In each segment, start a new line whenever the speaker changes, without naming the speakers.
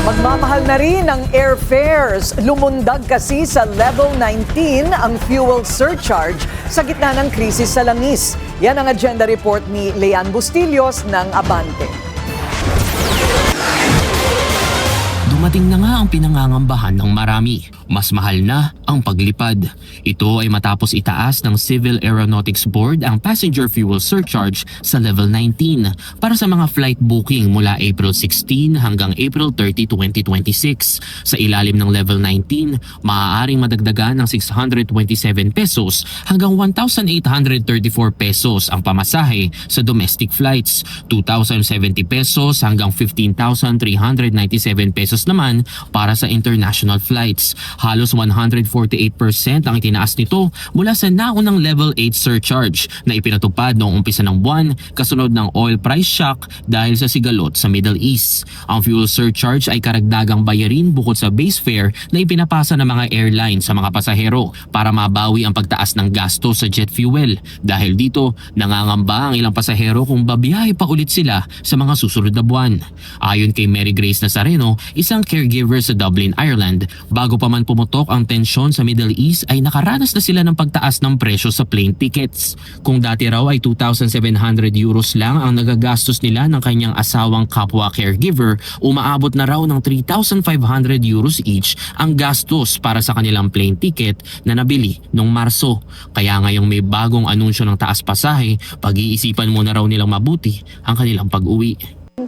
Magmamahal na rin ang airfares. Lumundag kasi sa level 19 ang fuel surcharge sa gitna ng krisis sa langis. Yan ang agenda report ni Leanne Bustillos ng Abante.
Dumating na nga ang pinangangambahan ng marami. Mas mahal na ang paglipad. Ito ay matapos itaas ng Civil Aeronautics Board ang passenger fuel surcharge sa level 19 para sa mga flight booking mula April 16 hanggang April 30, 2026. Sa ilalim ng level 19, maaaring madagdagan ng 627 pesos hanggang 1,834 pesos ang pamasahe sa domestic flights, 2,070 pesos hanggang 15,397 pesos naman para sa international flights. Halos 148% ang itinaas nito mula sa naunang level 8 surcharge na ipinatupad noong umpisa ng buwan kasunod ng oil price shock dahil sa sigalot sa Middle East. Ang fuel surcharge ay karagdagang bayarin bukod sa base fare na ipinapasa ng mga airline sa mga pasahero para mabawi ang pagtaas ng gasto sa jet fuel. Dahil dito, nangangamba ang ilang pasahero kung babiyahe pa ulit sila sa mga susunod na buwan. Ayon kay Mary Grace Nazareno, isang caregiver sa Dublin, Ireland, bago pa man pumutok ang tensyon sa Middle East ay nakaranas na sila ng pagtaas ng presyo sa plane tickets. Kung dati raw ay 2,700 euros lang ang nagagastos nila ng kanyang asawang kapwa caregiver, umaabot na raw ng 3,500 euros each ang gastos para sa kanilang plane ticket na nabili noong Marso. Kaya ngayong may bagong anunsyo ng taas pasahe, pag-iisipan muna raw nilang mabuti ang kanilang pag-uwi.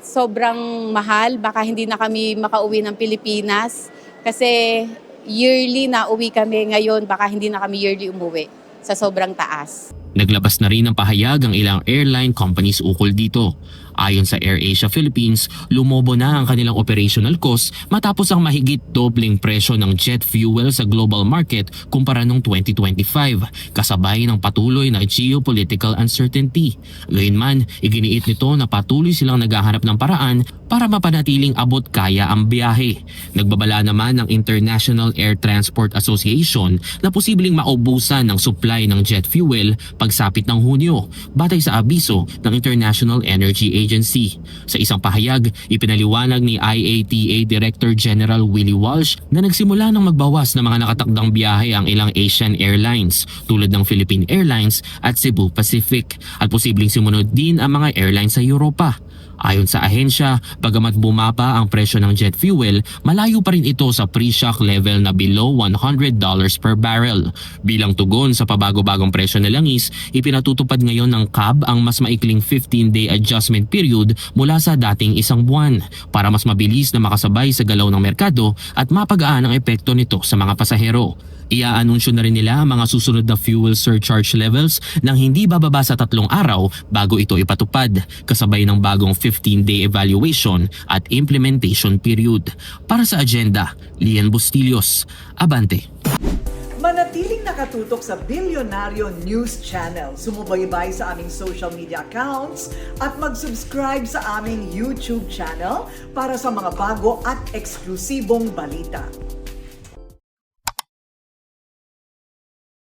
Sobrang mahal, baka hindi na kami makauwi ng Pilipinas kasi yearly na uwi kami ngayon, baka hindi na kami yearly umuwi sa sobrang taas.
Naglabas na rin ng pahayag ang ilang airline companies ukol dito. Ayon sa AirAsia Philippines, lumobo na ang kanilang operational cost matapos ang mahigit dobleng presyo ng jet fuel sa global market kumpara noong 2025, kasabay ng patuloy na geopolitical uncertainty. Gayunman, iginiit nito na patuloy silang naghahanap ng paraan para mapanatiling abot kaya ang biyahe. Nagbabala naman ng International Air Transport Association na posibleng maubusan ng supply ng jet fuel pagsapit ng Hunyo, batay sa abiso ng International Energy Agency. Sa isang pahayag, ipinaliwanag ni IATA Director General Willie Walsh na nagsimula ng magbawas ng mga nakatakdang biyahe ang ilang Asian airlines tulad ng Philippine Airlines at Cebu Pacific at posibleng sumunod din ang mga airlines sa Europa. Ayon sa ahensya, bagamat bumaba ang presyo ng jet fuel, malayo pa rin ito sa pre-shock level na below $100 per barrel. Bilang tugon sa pabago-bagong presyo na langis, ipinatutupad ngayon ng CAB ang mas maikling 15-day adjustment period mula sa dating isang buwan para mas mabilis na makasabay sa galaw ng merkado at mapagaan ang epekto nito sa mga pasahero. Iaanunsyo na rin nila ang mga susunod na fuel surcharge levels nang hindi bababa sa 3 araw bago ito ipatupad, kasabay ng bagong 15-day evaluation at implementation period. Para sa agenda, Leanne Bustillos, Abante.
Manatiling nakatutok sa Bilyonaryo News Channel. Sumubaybay sa aming social media accounts at mag-subscribe sa aming YouTube channel para sa mga bago at eksklusibong balita.